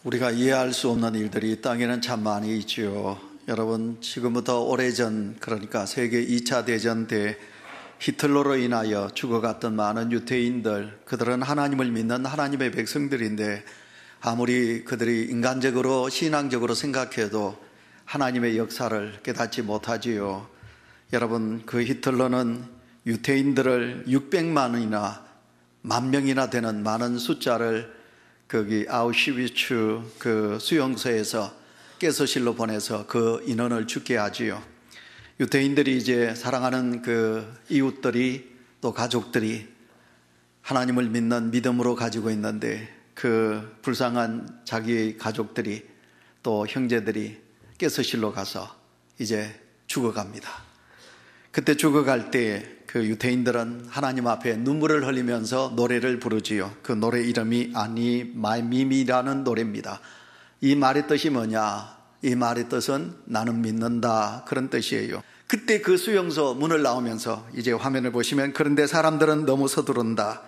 우리가 이해할 수 없는 일들이 이 땅에는 참 많이 있지요. 여러분, 지금부터 오래전, 그러니까 세계 2차 대전 때 히틀러로 인하여 죽어갔던 많은 유태인들, 그들은 하나님을 믿는 하나님의 백성들인데 아무리 그들이 인간적으로 신앙적으로 생각해도 하나님의 역사를 깨닫지 못하지요. 여러분, 그 히틀러는 유태인들을 600만이나 10,000명이나 되는 많은 숫자를 거기 아우슈비츠 그 수용소에서 가스실로 보내서 그 인원을 죽게 하지요. 유태인들이 이제 사랑하는 그 이웃들이 또 가족들이 하나님을 믿는 믿음으로 가지고 있는데 그 불쌍한 자기의 가족들이 또 형제들이 가스실로 가서 이제 죽어갑니다. 그때 죽어갈 때 그 유태인들은 하나님 앞에 눈물을 흘리면서 노래를 부르지요. 그 노래 이름이 아니 마이미미라는 노래입니다. 이 말의 뜻이 뭐냐? 이 말의 뜻은 나는 믿는다, 그런 뜻이에요. 그때 그 수용소 문을 나오면서 이제 화면을 보시면, 그런데 사람들은 너무 서두른다,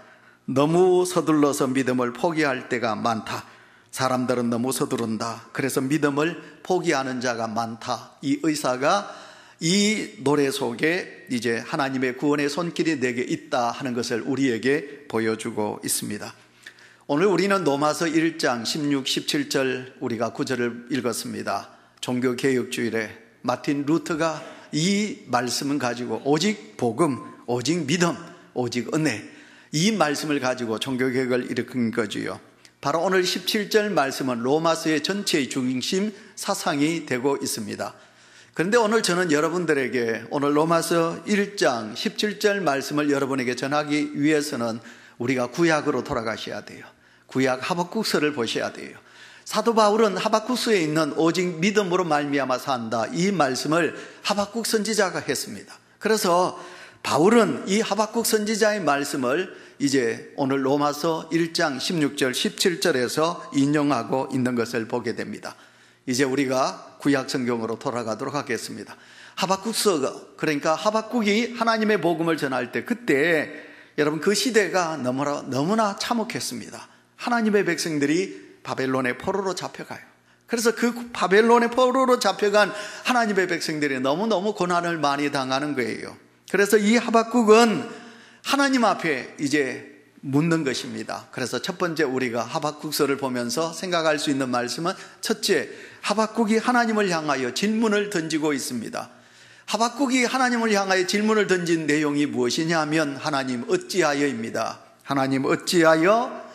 너무 서둘러서 믿음을 포기할 때가 많다, 사람들은 너무 서두른다, 그래서 믿음을 포기하는 자가 많다. 이 의사가 이 노래 속에 이제 하나님의 구원의 손길이 내게 있다 하는 것을 우리에게 보여주고 있습니다. 오늘 우리는 로마서 1장 16, 17절 우리가 구절을 읽었습니다. 종교개혁주일에 마틴 루터가 이 말씀을 가지고 오직 복음, 오직 믿음, 오직 은혜, 이 말씀을 가지고 종교개혁을 일으킨 거지요. 바로 오늘 17절 말씀은 로마서의 전체의 중심 사상이 되고 있습니다. 그런데 오늘 저는 여러분들에게 오늘 로마서 1장 17절 말씀을 여러분에게 전하기 위해서는 우리가 구약으로 돌아가셔야 돼요. 구약 하박국서를 보셔야 돼요. 사도 바울은 하박국서에 있는 오직 믿음으로 말미암아 산다, 이 말씀을 하박국 선지자가 했습니다. 그래서 바울은 이 하박국 선지자의 말씀을 이제 오늘 로마서 1장 16절 17절에서 인용하고 있는 것을 보게 됩니다. 이제 우리가 구약 성경으로 돌아가도록 하겠습니다. 하박국서, 그러니까 하박국이 하나님의 복음을 전할 때, 그때 여러분 그 시대가 너무나 참혹했습니다. 하나님의 백성들이 바벨론의 포로로 잡혀가요. 그래서 그 바벨론의 포로로 잡혀간 하나님의 백성들이 너무너무 고난을 많이 당하는 거예요. 그래서 이 하박국은 하나님 앞에 이제 묻는 것입니다. 그래서 첫 번째 우리가 하박국서를 보면서 생각할 수 있는 말씀은, 첫째, 하박국이 하나님을 향하여 질문을 던지고 있습니다. 하박국이 하나님을 향하여 질문을 던진 내용이 무엇이냐면 하나님 어찌하여입니다. 하나님 어찌하여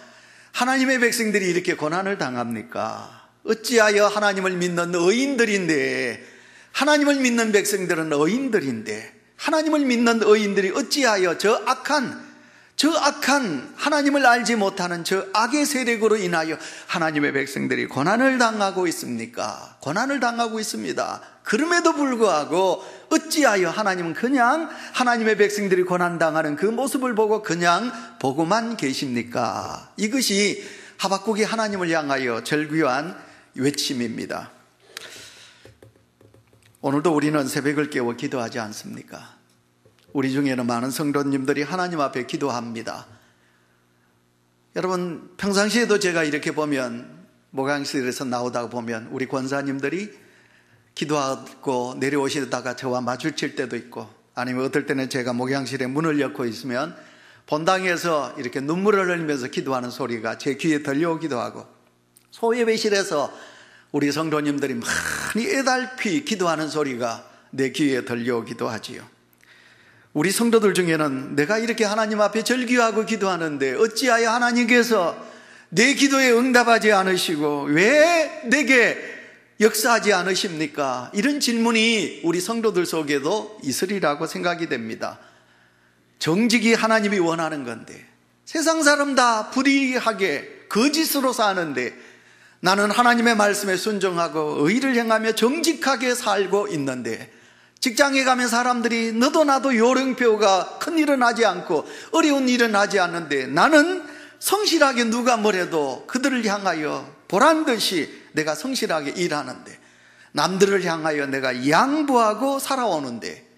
하나님의 백성들이 이렇게 고난을 당합니까? 어찌하여 하나님을 믿는 의인들인데, 하나님을 믿는 백성들은 의인들인데, 하나님을 믿는 의인들이 어찌하여 저 악한 하나님을 알지 못하는 저 악의 세력으로 인하여 하나님의 백성들이 고난을 당하고 있습니까? 고난을 당하고 있습니다. 그럼에도 불구하고 어찌하여 하나님은 그냥 하나님의 백성들이 고난당하는 그 모습을 보고 그냥 보고만 계십니까? 이것이 하박국이 하나님을 향하여 절규한 외침입니다. 오늘도 우리는 새벽을 깨워 기도하지 않습니까? 우리 중에는 많은 성도님들이 하나님 앞에 기도합니다. 여러분, 평상시에도 제가 이렇게 보면, 목양실에서 나오다가 보면 우리 권사님들이 기도하고 내려오시다가 저와 마주칠 때도 있고, 아니면 어떨 때는 제가 목양실에 문을 열고 있으면 본당에서 이렇게 눈물을 흘리면서 기도하는 소리가 제 귀에 들려오기도 하고, 소예배실에서 우리 성도님들이 많이 애달피 기도하는 소리가 내 귀에 들려오기도 하지요. 우리 성도들 중에는 내가 이렇게 하나님 앞에 절규하고 기도하는데 어찌하여 하나님께서 내 기도에 응답하지 않으시고 왜 내게 역사하지 않으십니까? 이런 질문이 우리 성도들 속에도 있으리라고 생각이 됩니다. 정직이 하나님이 원하는 건데, 세상 사람 다 불의하게 거짓으로 사는데 나는 하나님의 말씀에 순종하고 의를 행하며 정직하게 살고 있는데, 직장에 가면 사람들이 너도 나도 요령표가 큰일은 하지 않고 어려운 일은 하지 않는데, 나는 성실하게 누가 뭐래도 그들을 향하여 보란듯이 내가 성실하게 일하는데, 남들을 향하여 내가 양보하고 살아오는데,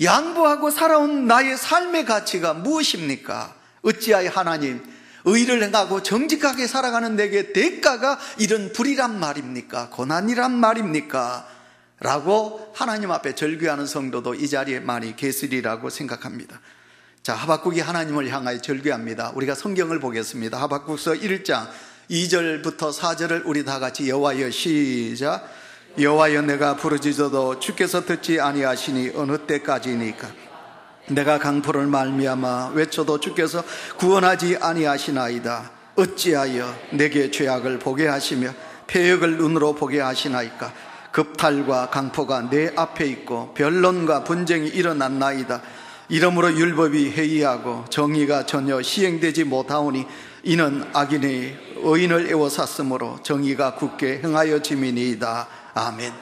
양보하고 살아온 나의 삶의 가치가 무엇입니까? 어찌하여 하나님 의를 행하고 정직하게 살아가는 내게 대가가 이런 불이란 말입니까? 고난이란 말입니까? 라고 하나님 앞에 절규하는 성도도 이 자리에 많이 계시리라고 생각합니다. 자, 하박국이 하나님을 향하여 절규합니다. 우리가 성경을 보겠습니다. 하박국서 1장 2절부터 4절을 우리 다 같이 여호와여 시작. 여호와여 내가 부르짖어도 주께서 듣지 아니하시니 어느 때까지니까? 내가 강포를 말미암아 외쳐도 주께서 구원하지 아니하시나이다. 어찌하여 내게 죄악을 보게 하시며 패역을 눈으로 보게 하시나이까? 급탈과 강포가 내 앞에 있고 변론과 분쟁이 일어났나이다. 이러므로 율법이 해이하고 정의가 전혀 시행되지 못하오니 이는 악인의 의인을 애워쌌으므로 정의가 굳게 행하여 짐이니이다. 아멘.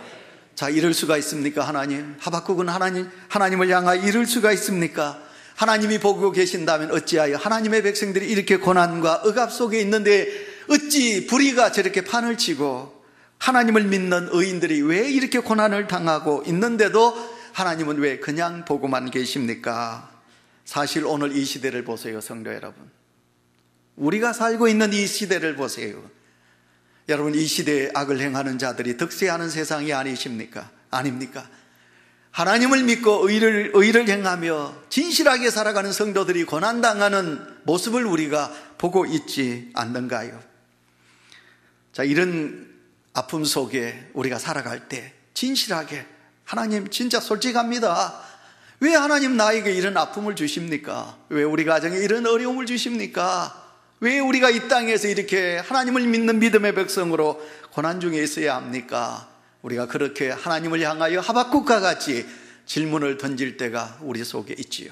자, 이럴 수가 있습니까? 하나님? 하박국은 하나님을 향하여 이럴 수가 있습니까? 하나님이 보고 계신다면 어찌하여 하나님의 백성들이 이렇게 고난과 억압 속에 있는데 어찌 불의가 저렇게 판을 치고 하나님을 믿는 의인들이 왜 이렇게 고난을 당하고 있는데도 하나님은 왜 그냥 보고만 계십니까? 사실 오늘 이 시대를 보세요, 성도 여러분. 우리가 살고 있는 이 시대를 보세요. 여러분, 이 시대에 악을 행하는 자들이 득세하는 세상이 아니십니까? 아닙니까? 하나님을 믿고 의를 행하며 진실하게 살아가는 성도들이 고난당하는 모습을 우리가 보고 있지 않는가요? 자, 이런 아픔 속에 우리가 살아갈 때 진실하게 하나님 진짜 솔직합니다. 왜 하나님 나에게 이런 아픔을 주십니까? 왜 우리 가정에 이런 어려움을 주십니까? 왜 우리가 이 땅에서 이렇게 하나님을 믿는 믿음의 백성으로 고난 중에 있어야 합니까? 우리가 그렇게 하나님을 향하여 하박국과 같이 질문을 던질 때가 우리 속에 있지요.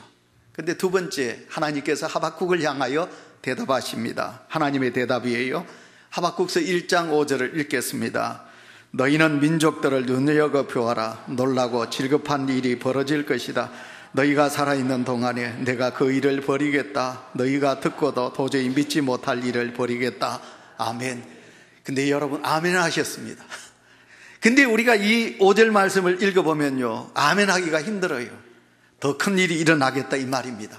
근데 두 번째, 하나님께서 하박국을 향하여 대답하십니다. 하나님의 대답이에요. 하박국서 1장 5절을 읽겠습니다. 너희는 민족들을 눈여겨보아라. 놀라고 질급한 일이 벌어질 것이다. 너희가 살아있는 동안에 내가 그 일을 버리겠다. 너희가 듣고도 도저히 믿지 못할 일을 버리겠다. 아멘. 근데 여러분, 아멘 하셨습니다. 근데 우리가 이 5절 말씀을 읽어보면요, 아멘 하기가 힘들어요. 더 큰 일이 일어나겠다 이 말입니다.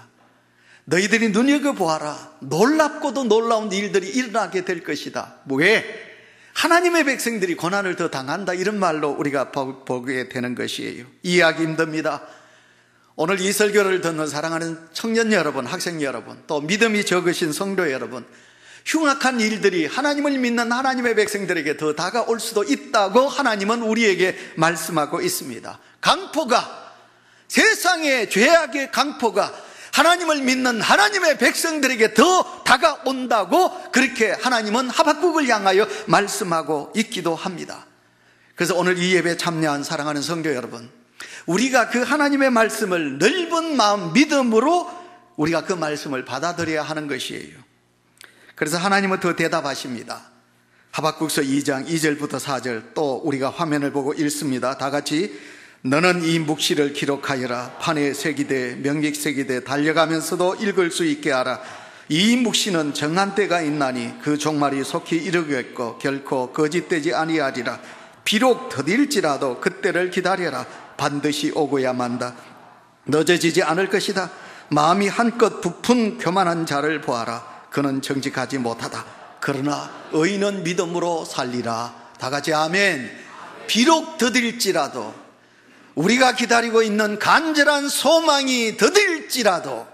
너희들이 눈여겨보아라. 놀랍고도 놀라운 일들이 일어나게 될 것이다. 왜? 하나님의 백성들이 고난을 더 당한다, 이런 말로 우리가 보게 되는 것이에요. 이해하기 힘듭니다. 오늘 이 설교를 듣는 사랑하는 청년 여러분, 학생 여러분, 또 믿음이 적으신 성도 여러분, 흉악한 일들이 하나님을 믿는 하나님의 백성들에게 더 다가올 수도 있다고 하나님은 우리에게 말씀하고 있습니다. 강포가, 세상의 죄악의 강포가 하나님을 믿는 하나님의 백성들에게 더 다가온다고 그렇게 하나님은 하박국을 향하여 말씀하고 있기도 합니다. 그래서 오늘 이 예배에 참여한 사랑하는 성도 여러분, 우리가 그 하나님의 말씀을 넓은 마음, 믿음으로 우리가 그 말씀을 받아들여야 하는 것이에요. 그래서 하나님은 더 대답하십니다. 하박국서 2장 2절부터 4절 또 우리가 화면을 보고 읽습니다. 다 같이. 너는 이 묵시를 기록하여라. 판에 새기되 명객새기되 달려가면서도 읽을 수 있게 하라. 이 묵시는 정한 때가 있나니 그 종말이 속히 이르겠고 결코 거짓되지 아니하리라. 비록 더딜지라도 그때를 기다려라. 반드시 오고야 만다. 늦어지지 않을 것이다. 마음이 한껏 부푼 교만한 자를 보아라. 그는 정직하지 못하다. 그러나 의인은 믿음으로 살리라. 다 같이 아멘. 비록 더딜지라도, 우리가 기다리고 있는 간절한 소망이 더딜지라도,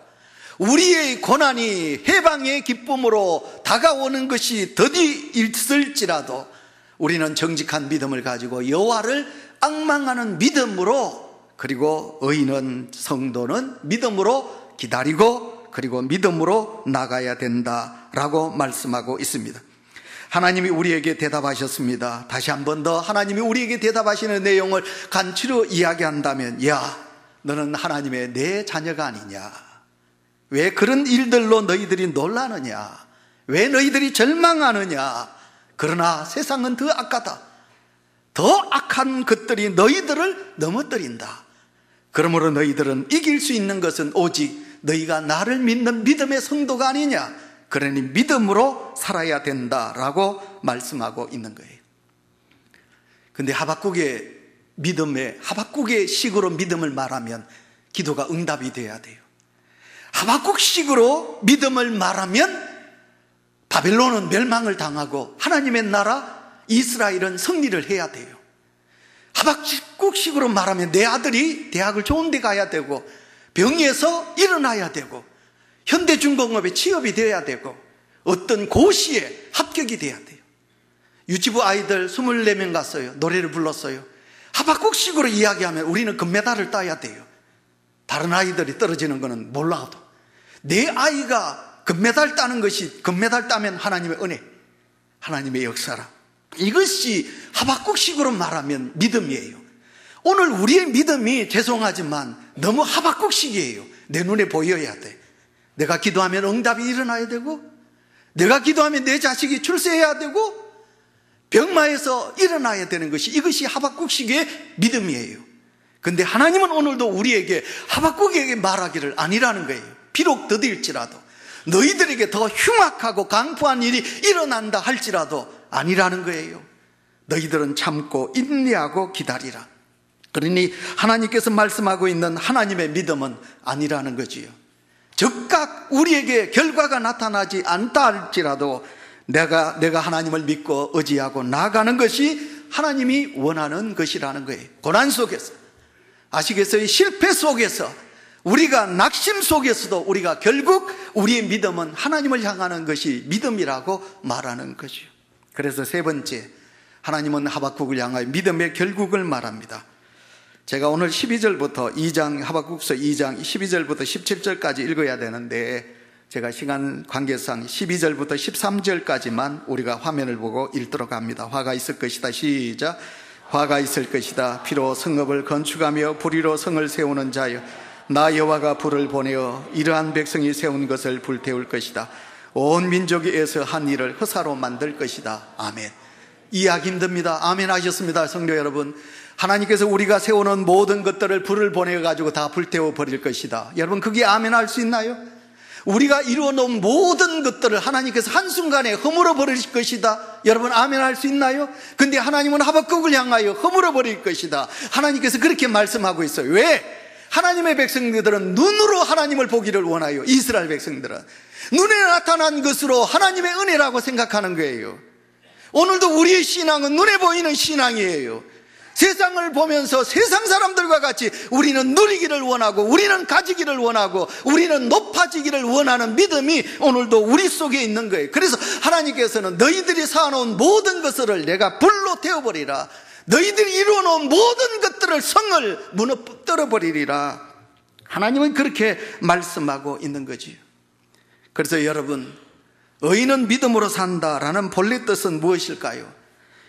우리의 고난이 해방의 기쁨으로 다가오는 것이 더디 있을지라도 우리는 정직한 믿음을 가지고 여호와를 앙망하는 믿음으로, 그리고 의인은, 성도는 믿음으로 기다리고 그리고 믿음으로 나가야 된다라고 말씀하고 있습니다. 하나님이 우리에게 대답하셨습니다. 다시 한 번 더 하나님이 우리에게 대답하시는 내용을 간추려 이야기한다면, 야, 너는 하나님의 내 자녀가 아니냐? 왜 그런 일들로 너희들이 놀라느냐? 왜 너희들이 절망하느냐? 그러나 세상은 더 악하다. 더 악한 것들이 너희들을 넘어뜨린다. 그러므로 너희들은 이길 수 있는 것은 오직 너희가 나를 믿는 믿음의 성도가 아니냐? 그러니 믿음으로 살아야 된다라고 말씀하고 있는 거예요. 근데 하박국의 식으로 믿음을 말하면 기도가 응답이 돼야 돼요. 하박국 식으로 믿음을 말하면 바벨론은 멸망을 당하고 하나님의 나라 이스라엘은 승리를 해야 돼요. 하박국식으로 말하면 내 아들이 대학을 좋은 데 가야 되고 병에서 일어나야 되고 현대중공업에 취업이 되어야 되고 어떤 고시에 합격이 돼야 돼요. 유치부 아이들 24명 갔어요. 노래를 불렀어요. 하박국식으로 이야기하면 우리는 금메달을 따야 돼요. 다른 아이들이 떨어지는 거는 몰라도 내 아이가 금메달 따는 것이, 금메달 따면 하나님의 은혜, 하나님의 역사라. 이것이 하박국식으로 말하면 믿음이에요. 오늘 우리의 믿음이 죄송하지만 너무 하박국식이에요. 내 눈에 보여야 돼. 내가 기도하면 응답이 일어나야 되고, 내가 기도하면 내 자식이 출세해야 되고, 병마에서 일어나야 되는 것이, 이것이 하박국식의 믿음이에요. 근데 하나님은 오늘도 우리에게 하박국에게 말하기를 아니라는 거예요. 비록 더딜지라도, 너희들에게 더 흉악하고 강포한 일이 일어난다 할지라도 아니라는 거예요. 너희들은 참고 인내하고 기다리라. 그러니 하나님께서 말씀하고 있는 하나님의 믿음은 아니라는 거지요. 즉각 우리에게 결과가 나타나지 않다 할지라도 내가 하나님을 믿고 의지하고 나아가는 것이 하나님이 원하는 것이라는 거예요. 고난 속에서, 아시겠어요? 실패 속에서, 우리가 낙심 속에서도 우리가 결국 우리의 믿음은 하나님을 향하는 것이 믿음이라고 말하는 것이요. 그래서 세 번째, 하나님은 하박국을 향하여 믿음의 결국을 말합니다. 제가 오늘 12절부터 2장, 하박국서 2장 12절부터 17절까지 읽어야 되는데 제가 시간 관계상 12절부터 13절까지만 우리가 화면을 보고 읽도록 합니다. 화가 있을 것이다. 시작. 화가 있을 것이다. 피로 성읍을 건축하며 불의로 성을 세우는 자여, 나 여호와가 불을 보내어 이러한 백성이 세운 것을 불태울 것이다. 온 민족이 애서 한 일을 허사로 만들 것이다. 아멘. 이해하기 힘듭니다. 아멘 하셨습니다. 성도 여러분, 하나님께서 우리가 세우는 모든 것들을 불을 보내가지고 다 불태워 버릴 것이다. 여러분, 그게 아멘 할 수 있나요? 우리가 이루어놓은 모든 것들을 하나님께서 한순간에 허물어 버릴 것이다. 여러분, 아멘 할 수 있나요? 근데 하나님은 하박국을 향하여 허물어 버릴 것이다. 하나님께서 그렇게 말씀하고 있어요. 왜? 하나님의 백성들은 눈으로 하나님을 보기를 원해요. 이스라엘 백성들은 눈에 나타난 것으로 하나님의 은혜라고 생각하는 거예요. 오늘도 우리의 신앙은 눈에 보이는 신앙이에요. 세상을 보면서 세상 사람들과 같이 우리는 누리기를 원하고, 우리는 가지기를 원하고, 우리는 높아지기를 원하는 믿음이 오늘도 우리 속에 있는 거예요. 그래서 하나님께서는 너희들이 쌓아놓은 모든 것을 내가 불로 태워버리라. 너희들이 이루어놓은 모든 것들을 성을 무너뜨려버리리라. 하나님은 그렇게 말씀하고 있는 거지요. 그래서 여러분, 의인은 믿음으로 산다라는 본래 뜻은 무엇일까요?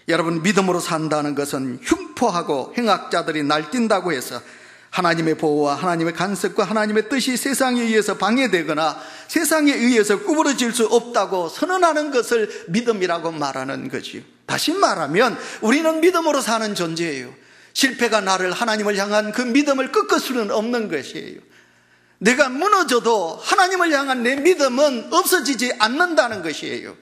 여러분, 믿음으로 산다는 것은 흉포하고 행악자들이 날뛴다고 해서 하나님의 보호와 하나님의 간섭과 하나님의 뜻이 세상에 의해서 방해되거나 세상에 의해서 구부러질 수 없다고 선언하는 것을 믿음이라고 말하는 거지요. 다시 말하면 우리는 믿음으로 사는 존재예요. 실패가 나를 하나님을 향한 그 믿음을 꺾을 수는 없는 것이에요. 내가 무너져도 하나님을 향한 내 믿음은 없어지지 않는다는 것이에요.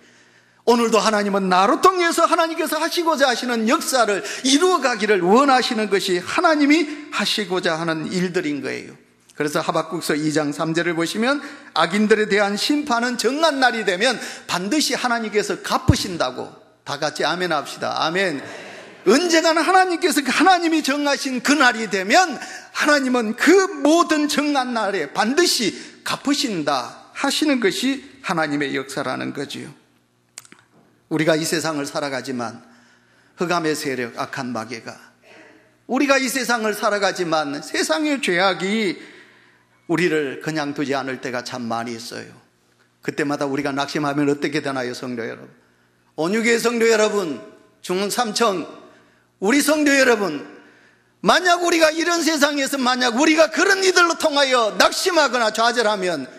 오늘도 하나님은 나로 통해서 하나님께서 하시고자 하시는 역사를 이루어가기를 원하시는 것이 하나님이 하시고자 하는 일들인 거예요. 그래서 하박국서 2장 3절을 보시면 악인들에 대한 심판은 정한 날이 되면 반드시 하나님께서 갚으신다고, 다 같이 아멘 합시다. 아멘. 언젠가는 하나님께서, 하나님이 정하신 그 날이 되면 하나님은 그 모든 정한 날에 반드시 갚으신다 하시는 것이 하나님의 역사라는 거지요. 우리가 이 세상을 살아가지만 흑암의 세력, 악한 마귀가, 우리가 이 세상을 살아가지만 세상의 죄악이 우리를 그냥 두지 않을 때가 참 많이 있어요. 그때마다 우리가 낙심하면 어떻게 되나요, 성도 여러분? 온유교회 성도 여러분, 중삼청 우리 성도 여러분, 만약 우리가 이런 세상에서 만약 우리가 그런 이들로 통하여 낙심하거나 좌절하면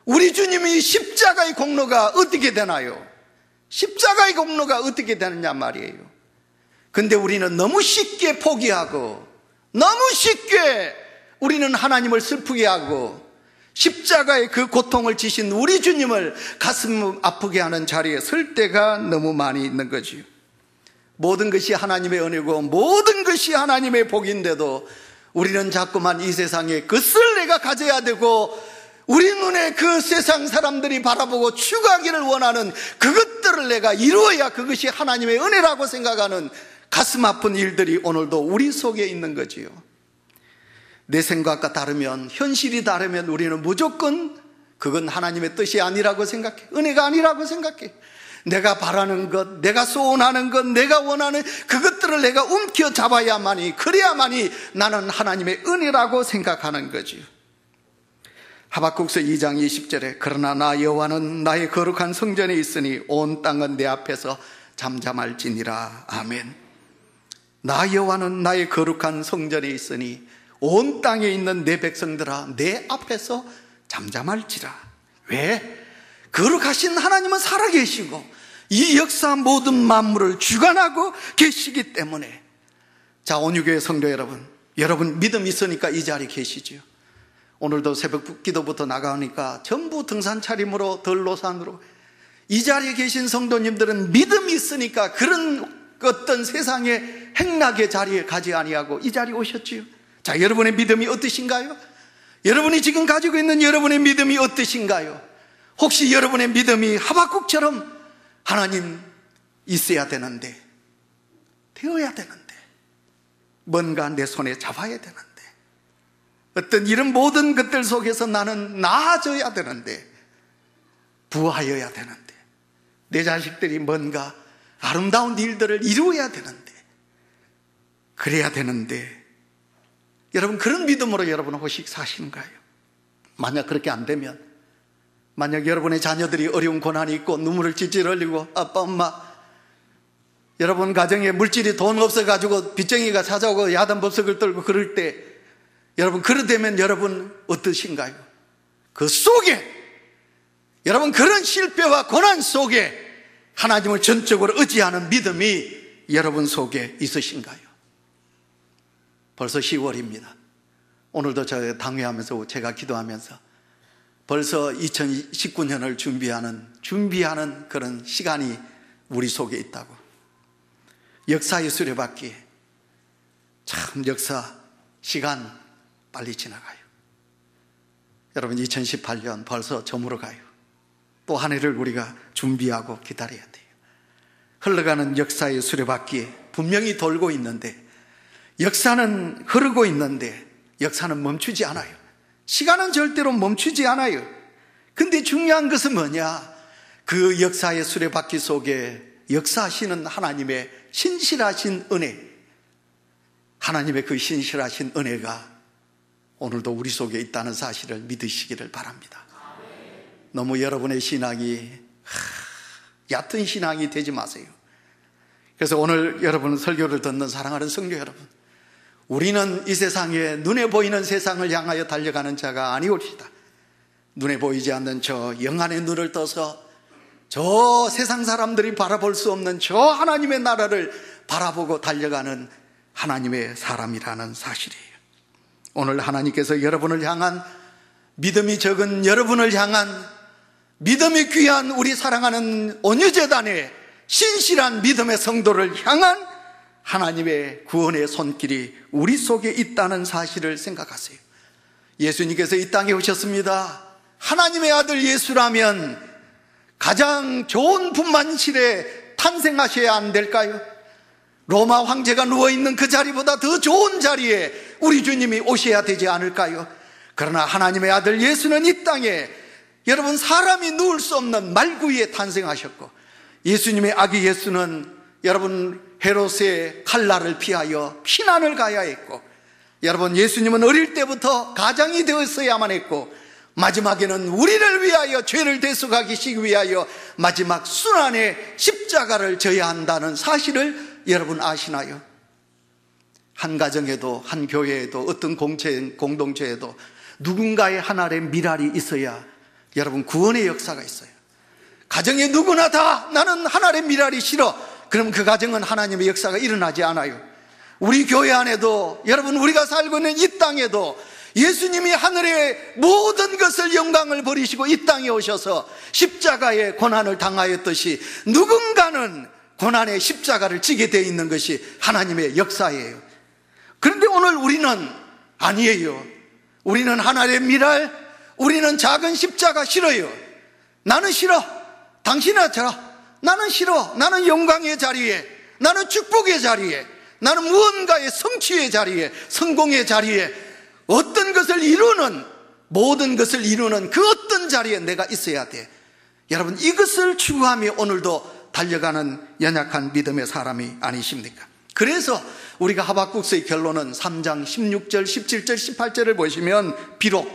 우리 주님이 십자가의 공로가 어떻게 되나요? 십자가의 공로가 어떻게 되느냐 말이에요. 근데 우리는 너무 쉽게 포기하고, 너무 쉽게 우리는 하나님을 슬프게 하고, 십자가의 그 고통을 지신 우리 주님을 가슴 아프게 하는 자리에 설 때가 너무 많이 있는 거지요. 모든 것이 하나님의 은혜고 모든 것이 하나님의 복인데도 우리는 자꾸만 이 세상에 것을 내가 가져야 되고, 우리 눈에 그 세상 사람들이 바라보고 추구하기를 원하는 그것들을 내가 이루어야 그것이 하나님의 은혜라고 생각하는 가슴 아픈 일들이 오늘도 우리 속에 있는 거지요. 내 생각과 다르면, 현실이 다르면 우리는 무조건 그건 하나님의 뜻이 아니라고 생각해. 은혜가 아니라고 생각해. 내가 바라는 것, 내가 소원하는 것, 내가 원하는 그것들을 내가 움켜잡아야만이, 그래야만이 나는 하나님의 은혜라고 생각하는 거지요. 하박국서 2장 20절에 그러나 나 여호와는 나의 거룩한 성전에 있으니 온 땅은 내 앞에서 잠잠할지니라. 아멘. 나 여호와는 나의 거룩한 성전에 있으니 온 땅에 있는 내 백성들아 내 앞에서 잠잠할지라. 왜? 거룩하신 하나님은 살아계시고 이 역사 모든 만물을 주관하고 계시기 때문에. 자, 온유교회 성도 여러분, 여러분 믿음 있으니까 이 자리에 계시죠. 오늘도 새벽 기도부터 나가니까 전부 등산 차림으로 들로산으로 이 자리에 계신 성도님들은 믿음이 있으니까 그런 어떤 세상의 행락의 자리에 가지 아니하고 이 자리에 오셨지요. 자, 여러분의 믿음이 어떠신가요? 여러분이 지금 가지고 있는 여러분의 믿음이 어떠신가요? 혹시 여러분의 믿음이 하박국처럼 하나님 있어야 되는데, 되어야 되는데, 뭔가 내 손에 잡아야 되는데, 어떤 이런 모든 것들 속에서 나는 나아져야 되는데, 부하여야 되는데, 내 자식들이 뭔가 아름다운 일들을 이루어야 되는데, 그래야 되는데, 여러분 그런 믿음으로 여러분 혹시 사시는가요? 만약 그렇게 안 되면, 만약 여러분의 자녀들이 어려운 고난이 있고 눈물을 찔찔 흘리고 아빠 엄마, 여러분 가정에 물질이 돈 없어가지고 빚쟁이가 찾아오고 야단법석을 떨고 그럴 때 여러분 그러되면 여러분 어떠신가요? 그 속에 여러분 그런 실패와 고난 속에 하나님을 전적으로 의지하는 믿음이 여러분 속에 있으신가요? 벌써 10월입니다. 오늘도 제가 당회하면서 제가 기도하면서 벌써 2019년을 준비하는 그런 시간이 우리 속에 있다고. 역사의 수레바퀴, 참 역사 시간 빨리 지나가요. 여러분 2018년 벌써 저물어 가요. 또 한 해를 우리가 준비하고 기다려야 돼요. 흘러가는 역사의 수레바퀴에 분명히 돌고 있는데, 역사는 흐르고 있는데 역사는 멈추지 않아요. 시간은 절대로 멈추지 않아요. 근데 중요한 것은 뭐냐? 그 역사의 수레바퀴 속에 역사하시는 하나님의 신실하신 은혜, 하나님의 그 신실하신 은혜가 오늘도 우리 속에 있다는 사실을 믿으시기를 바랍니다. 너무 여러분의 신앙이 얕은 신앙이 되지 마세요. 그래서 오늘 여러분 설교를 듣는 사랑하는 성도 여러분, 우리는 이 세상에 눈에 보이는 세상을 향하여 달려가는 자가 아니옵시다. 눈에 보이지 않는 저 영안의 눈을 떠서 저 세상 사람들이 바라볼 수 없는 저 하나님의 나라를 바라보고 달려가는 하나님의 사람이라는 사실이에요. 오늘 하나님께서 여러분을 향한, 믿음이 적은 여러분을 향한, 믿음이 귀한 우리 사랑하는 온유재단의 신실한 믿음의 성도를 향한 하나님의 구원의 손길이 우리 속에 있다는 사실을 생각하세요. 예수님께서 이 땅에 오셨습니다. 하나님의 아들 예수라면 가장 좋은 분만실에 탄생하셔야 안 될까요? 로마 황제가 누워있는 그 자리보다 더 좋은 자리에 우리 주님이 오셔야 되지 않을까요? 그러나 하나님의 아들 예수는 이 땅에 여러분 사람이 누울 수 없는 말구 위에 탄생하셨고, 예수님의 아기 예수는 여러분 헤롯의 칼날을 피하여 피난을 가야 했고, 여러분 예수님은 어릴 때부터 가장이 되었어야만 했고, 마지막에는 우리를 위하여 죄를 대속하기 위하여 마지막 순환의 십자가를 져야 한다는 사실을 여러분 아시나요? 한 가정에도, 한 교회에도, 어떤 공동체에도 누군가의 하나의 미랄이 있어야 여러분 구원의 역사가 있어요. 가정에 누구나 다 나는 하나의 미랄이 싫어, 그럼 그 가정은 하나님의 역사가 일어나지 않아요. 우리 교회 안에도, 여러분 우리가 살고 있는 이 땅에도 예수님이 하늘의 모든 것을 영광을 버리시고 이 땅에 오셔서 십자가의 고난을 당하였듯이 누군가는 고난의 십자가를 지게 되어 있는 것이 하나님의 역사예요. 그런데 오늘 우리는 아니에요. 우리는 하나님의 미랄, 우리는 작은 십자가 싫어요. 나는 싫어. 당신은 하라. 나는 싫어. 나는 영광의 자리에, 나는 축복의 자리에, 나는 무언가의 성취의 자리에, 성공의 자리에, 어떤 것을 이루는, 모든 것을 이루는 그 어떤 자리에 내가 있어야 돼. 여러분, 이것을 추구하며 오늘도 달려가는 연약한 믿음의 사람이 아니십니까? 그래서 우리가 하박국서의 결론은 3장 16절, 17절, 18절을 보시면 비록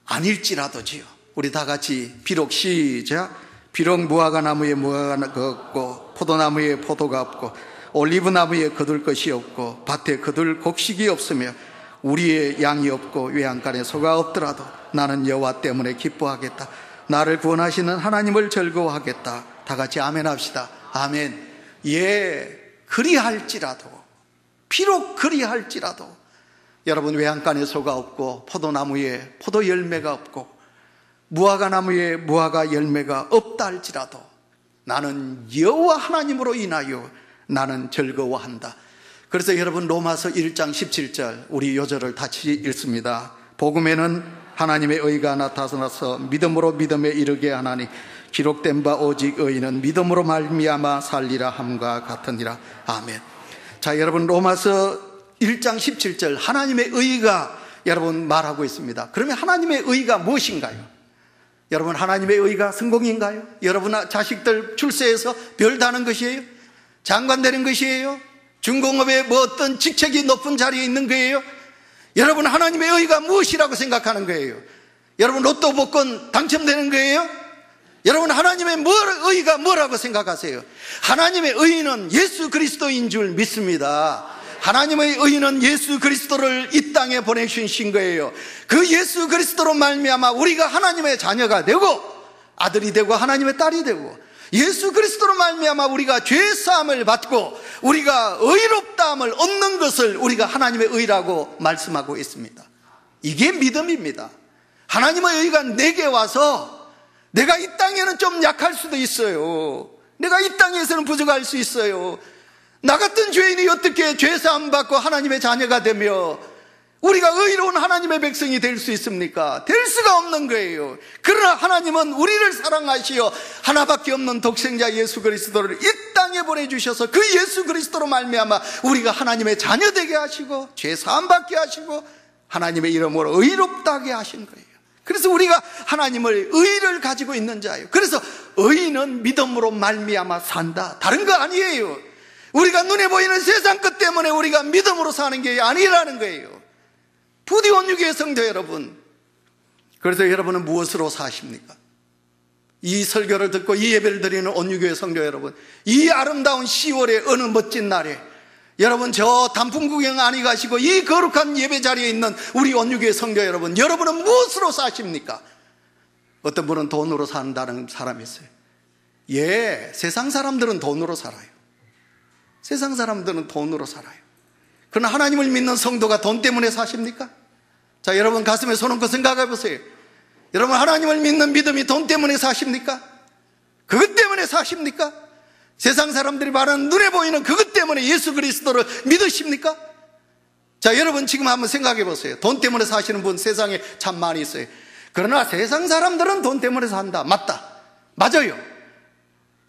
아닐지라도지요. 우리 다 같이 비록 시작. 비록 무화과 나무에 무화과가 없고 포도나무에 포도가 없고 올리브나무에 거둘 것이 없고 밭에 거둘 곡식이 없으며 우리의 양이 없고 외양간에 소가 없더라도 나는 여호와 때문에 기뻐하겠다. 나를 구원하시는 하나님을 즐거워하겠다. 다 같이 아멘 합시다. 아멘. 예, 그리할지라도, 비록 그리할지라도, 여러분, 외양간에 소가 없고 포도나무에 포도 열매가 없고 무화과 나무에 무화과 열매가 없다 할지라도 나는 여호와 하나님으로 인하여 나는 즐거워한다. 그래서 여러분, 로마서 1장 17절 우리 요절을 같이 읽습니다. 복음에는 하나님의 의가 나타나서 믿음으로 믿음에 이르게 하나니 기록된 바 오직 의인은 믿음으로 말미암아 살리라 함과 같으니라. 아멘. 자, 여러분, 로마서 1장 17절 하나님의 의가 여러분 말하고 있습니다. 그러면 하나님의 의가 무엇인가요? 여러분, 하나님의 의가 성공인가요? 여러분 자식들 출세해서 별 다는 것이에요? 장관 되는 것이에요? 중공업에 뭐 어떤 직책이 높은 자리에 있는 거예요? 여러분, 하나님의 의가 무엇이라고 생각하는 거예요? 여러분, 로또 복권 당첨되는 거예요? 여러분, 하나님의 의가 뭐라고 생각하세요? 하나님의 의는 예수 그리스도인 줄 믿습니다. 하나님의 의는 예수 그리스도를 이 땅에 보내주신 거예요. 그 예수 그리스도로 말미암아 우리가 하나님의 자녀가 되고 아들이 되고 하나님의 딸이 되고, 예수 그리스도로 말미암아 우리가 죄사함을 받고 우리가 의롭다함을 얻는 것을 우리가 하나님의 의라고 말씀하고 있습니다. 이게 믿음입니다. 하나님의 의가 내게 와서 내가 이 땅에는 좀 약할 수도 있어요. 내가 이 땅에서는 부족할 수 있어요. 나 같은 죄인이 어떻게 죄사함 받고 하나님의 자녀가 되며 우리가 의로운 하나님의 백성이 될 수 있습니까? 될 수가 없는 거예요. 그러나 하나님은 우리를 사랑하시어 하나밖에 없는 독생자 예수 그리스도를 이 땅에 보내주셔서 그 예수 그리스도로 말미암아 우리가 하나님의 자녀 되게 하시고 죄사함 받게 하시고 하나님의 이름으로 의롭다게 하신 거예요. 그래서 우리가 하나님의 의를 가지고 있는 자예요. 그래서 의는 믿음으로 말미암아 산다. 다른 거 아니에요. 우리가 눈에 보이는 세상 것 때문에 우리가 믿음으로 사는 게 아니라는 거예요. 부디 온유교회 성도 여러분, 그래서 여러분은 무엇으로 사십니까? 이 설교를 듣고 이 예배를 드리는 온유교회 성도 여러분, 이 아름다운 10월의 어느 멋진 날에 여러분, 저 단풍 구경 아니 가시고 이 거룩한 예배 자리에 있는 우리 온유교회 성도 여러분, 여러분은 무엇으로 사십니까? 어떤 분은 돈으로 산다는 사람이 있어요. 예, 세상 사람들은 돈으로 살아요. 세상 사람들은 돈으로 살아요. 그러나 하나님을 믿는 성도가 돈 때문에 사십니까? 자, 여러분 가슴에 손 얹고 생각해 보세요. 여러분, 하나님을 믿는 믿음이 돈 때문에 사십니까? 그것 때문에 사십니까? 세상 사람들이 말하는 눈에 보이는 그것 때문에 예수 그리스도를 믿으십니까? 자, 여러분 지금 한번 생각해 보세요. 돈 때문에 사시는 분 세상에 참 많이 있어요. 그러나 세상 사람들은 돈 때문에 산다. 맞다. 맞아요.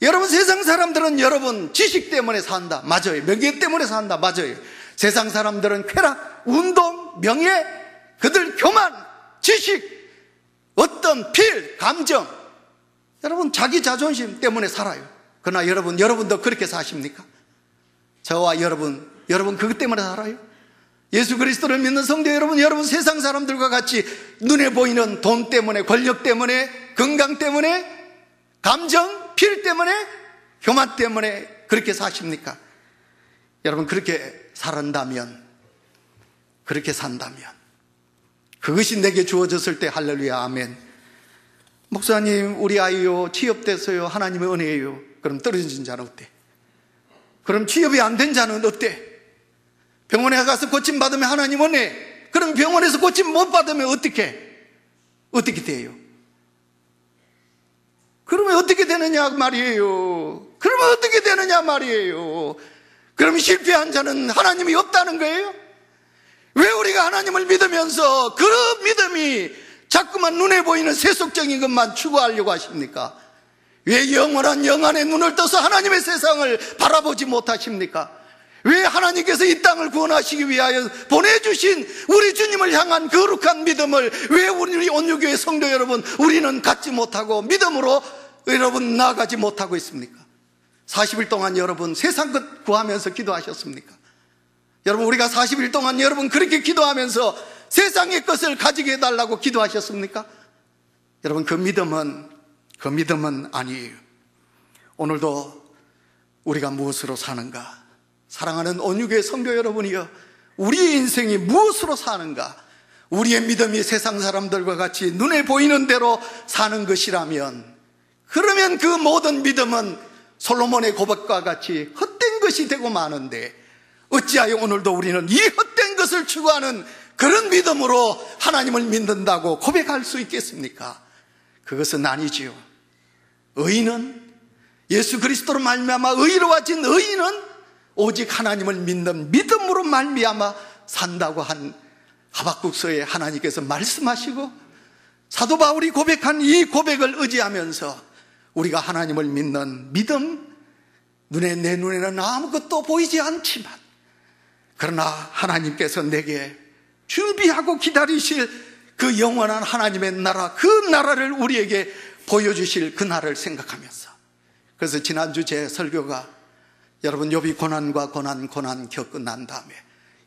여러분, 세상 사람들은 여러분 지식 때문에 산다. 맞아요. 명예 때문에 산다. 맞아요. 세상 사람들은 쾌락, 운동, 명예, 그들 교만, 지식, 어떤 필, 감정, 여러분 자기 자존심 때문에 살아요. 그러나 여러분도 그렇게 사십니까? 저와 여러분 그것 때문에 살아요? 예수 그리스도를 믿는 성도 여러분 세상 사람들과 같이 눈에 보이는 돈 때문에, 권력 때문에, 건강 때문에, 감정, 필 때문에, 교만 때문에 그렇게 사십니까? 여러분, 그렇게 산다면, 그것이 내게 주어졌을 때 할렐루야 아멘. 목사님, 우리 아이요 취업돼서요 하나님의 은혜예요. 그럼 떨어진 자는 어때? 그럼 취업이 안 된 자는 어때? 병원에 가서 고침 받으면 하나님 은혜. 그럼 병원에서 고침 못 받으면 어떻게 돼요? 그러면 어떻게 되느냐 말이에요. 그러면 실패한 자는 하나님이 없다는 거예요? 왜 우리가 하나님을 믿으면서 그 믿음이 자꾸만 눈에 보이는 세속적인 것만 추구하려고 하십니까? 왜 영원한 영안의 눈을 떠서 하나님의 세상을 바라보지 못하십니까? 왜 하나님께서 이 땅을 구원하시기 위하여 보내주신 우리 주님을 향한 거룩한 믿음을 왜 우리 온유교회 성도 여러분 우리는 갖지 못하고 믿음으로 여러분 나아가지 못하고 있습니까? 40일 동안 여러분 세상 것 구하면서 기도하셨습니까? 여러분 우리가 40일 동안 여러분 그렇게 기도하면서 세상의 것을 가지게 해달라고 기도하셨습니까? 여러분 그 믿음은 아니에요. 오늘도 우리가 무엇으로 사는가? 사랑하는 온유교회 성도 여러분이여, 우리의 인생이 무엇으로 사는가? 우리의 믿음이 세상 사람들과 같이 눈에 보이는 대로 사는 것이라면, 그러면 그 모든 믿음은 솔로몬의 고백과 같이 헛된 것이 되고 마는데, 어찌하여 오늘도 우리는 이 헛된 것을 추구하는 그런 믿음으로 하나님을 믿는다고 고백할 수 있겠습니까? 그것은 아니지요. 의인은, 예수 그리스도로 말미암아 의로워진 의인은 오직 하나님을 믿는 믿음으로 말미암아 산다고 한 하박국서에 하나님께서 말씀하시고, 사도 바울이 고백한 이 고백을 의지하면서 우리가 하나님을 믿는 믿음, 내 눈에는 아무것도 보이지 않지만 그러나 하나님께서 내게 준비하고 기다리실 그 영원한 하나님의 나라, 그 나라를 우리에게 보여주실 그 날을 생각하면서, 그래서 지난주 제 설교가 여러분 욥이 고난과 고난 겪고 난 다음에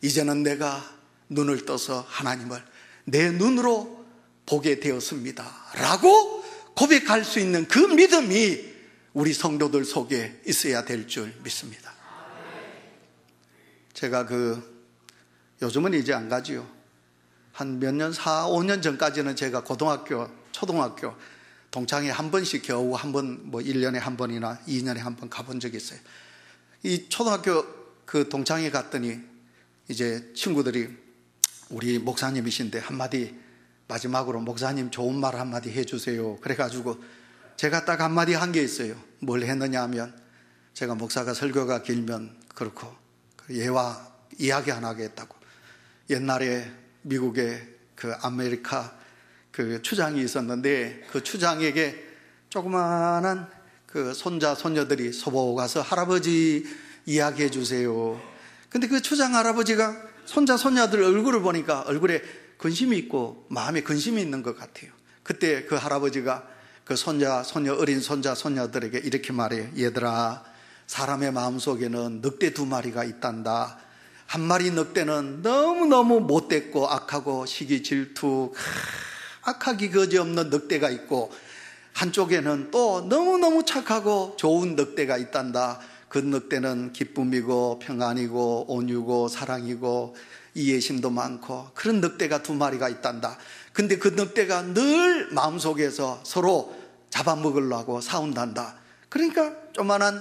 이제는 내가 눈을 떠서 하나님을 내 눈으로 보게 되었습니다 라고 고백할 수 있는 그 믿음이 우리 성도들 속에 있어야 될 줄 믿습니다. 제가 요즘은 이제 안 가지요. 한 몇 년, 4, 5년 전까지는 제가 고등학교, 초등학교 동창회 한 번씩 겨우 한 번, 1년에 한 번이나 2년에 한 번 가본 적이 있어요. 이 초등학교 그 동창회 갔더니 이제 친구들이 우리 목사님이신데 한마디, 마지막으로 목사님 좋은 말 한마디 해주세요. 그래가지고 제가 딱 한마디 한 게 있어요. 뭘 했느냐 하면, 제가 목사가 설교가 길면 그렇고 예와 이야기 하나 하겠다고, 옛날에 미국에 그 아메리카 그 추장이 있었는데 그 추장에게 조그마한 그 손자 손녀들이 소보 가서 할아버지 이야기해 주세요. 근데 그 추장 할아버지가 손자 손녀들 얼굴을 보니까 얼굴에 근심이 있고 마음에 근심이 있는 것 같아요. 그때 그 할아버지가 그 손자 손녀, 어린 손자 손녀들에게 이렇게 말해요. 얘들아, 사람의 마음속에는 늑대 2마리가 있단다. 한 마리 늑대는 너무너무 못됐고 악하고 시기 질투 악하기 거지없는 늑대가 있고, 한쪽에는 또 너무너무 착하고 좋은 늑대가 있단다. 그 늑대는 기쁨이고 평안이고 온유고 사랑이고 이해심도 많고 그런 늑대가 2마리가 있단다. 근데 그 늑대가 늘 마음속에서 서로 잡아먹으려고 싸운단다. 그러니까 조만한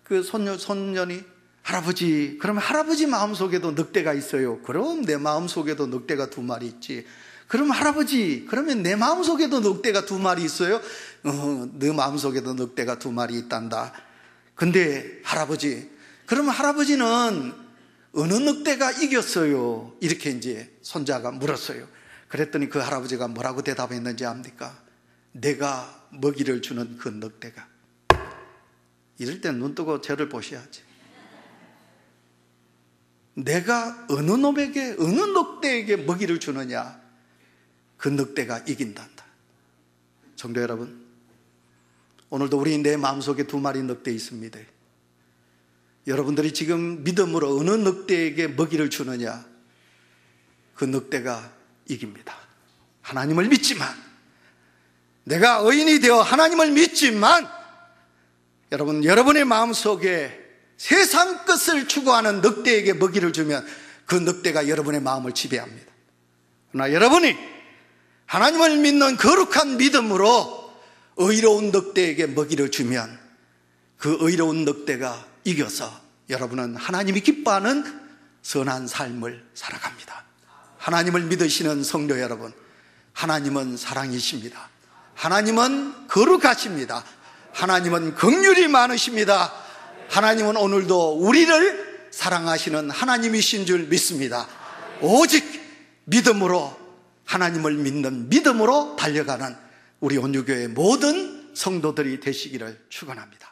그 손년이 할아버지, 그러면 할아버지 마음속에도 늑대가 있어요. 그럼 내 마음속에도 늑대가 2마리 있지. 그럼 할아버지, 그러면 내 마음속에도 늑대가 2마리 있어요? 네 마음속에도 늑대가 2마리 있단다. 근데 할아버지, 그러면 할아버지는 어느 늑대가 이겼어요? 이렇게 이제 손자가 물었어요. 그랬더니 그 할아버지가 뭐라고 대답했는지 압니까? 내가 먹이를 주는 그 늑대가. 이럴 땐 눈 뜨고 저를 보셔야지. 내가 어느 놈에게, 어느 늑대에게 먹이를 주느냐, 그 늑대가 이긴단다. 성도 여러분, 오늘도 우리 내 마음속에 2마리 늑대 있습니다. 여러분들이 지금 믿음으로 어느 늑대에게 먹이를 주느냐, 그 늑대가 이깁니다. 하나님을 믿지만, 내가 의인이 되어 하나님을 믿지만, 여러분, 여러분의 마음속에 세상 것을 추구하는 늑대에게 먹이를 주면 그 늑대가 여러분의 마음을 지배합니다. 그러나 여러분이 하나님을 믿는 거룩한 믿음으로 의로운 늑대에게 먹이를 주면 그 의로운 늑대가 이겨서 여러분은 하나님이 기뻐하는 선한 삶을 살아갑니다. 하나님을 믿으시는 성도 여러분, 하나님은 사랑이십니다. 하나님은 거룩하십니다. 하나님은 긍휼이 많으십니다. 하나님은 오늘도 우리를 사랑하시는 하나님이신 줄 믿습니다. 오직 믿음으로 하나님을 믿는 믿음으로 달려가는 우리 온유교회 모든 성도들이 되시기를 축원합니다.